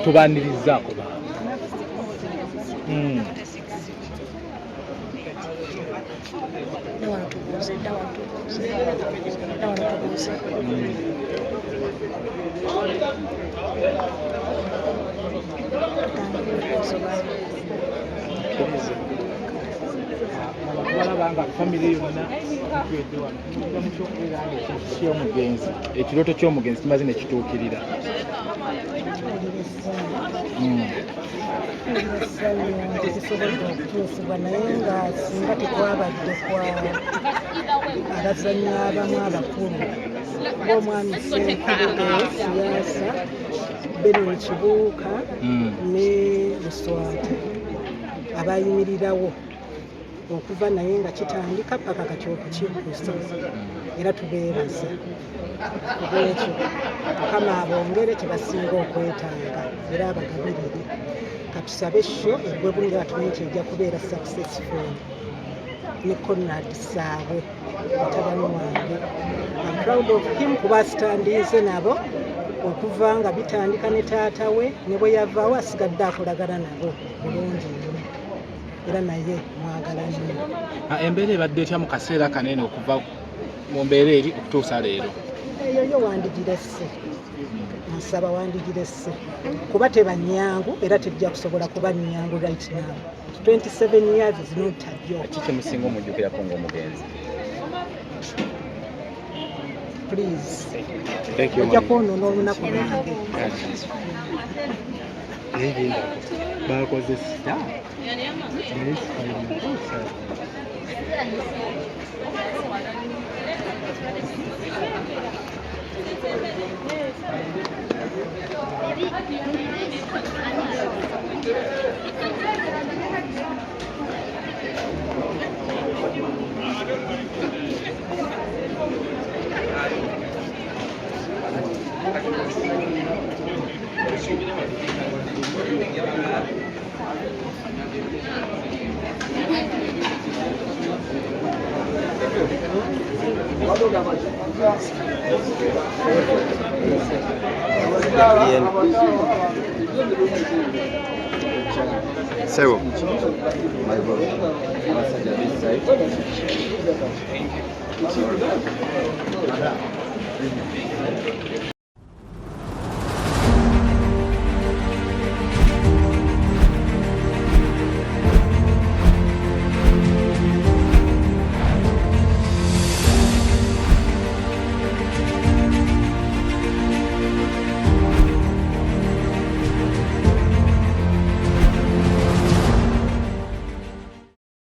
tubanirizaako walabanga famile yonna twedde wano mu kyokubeera nga ekintu ky'omugenzi ekirooto ky'omugenzi kimaze ne kituukirira tekisobola okutuusibwa naye nga singa tekwabadde kwa abazannyi abamu abakulu ng'omwami Senkubege Siyaasa, Benon Kibuuka ne Luswata abayimirirawo okuva naye nga kitandika paka kati okukikusa era tubeebaza kubwekyo Mukama abongere kye basinga okwetanga era abagabirire katusabe sho eggwe bungi batumanyi kyejja kubeera successful ne Conrad Saabwe mutabani wange. I'm proud of him kuba asitandiize nabo okuva nga bitandika ne taata we ne bwe yavaawo asigadde akolagana nabo bulungi nnyo era naye mwagala nnyo. Embeera ebadde etya mu kaseera kanene okuva mu mbeera eri okutuusa leero? Eyo wandigiresse, nsaba wandigiresse kuba teba nnyangu era tejja kusobola kuba nnyangu right now. 27 years is not a joke. Kiki musinga omujjukirako ng'omugenzi? Please. Thank you. Ojja kwonoona olunaku lwange. Bakoze star. Sewo.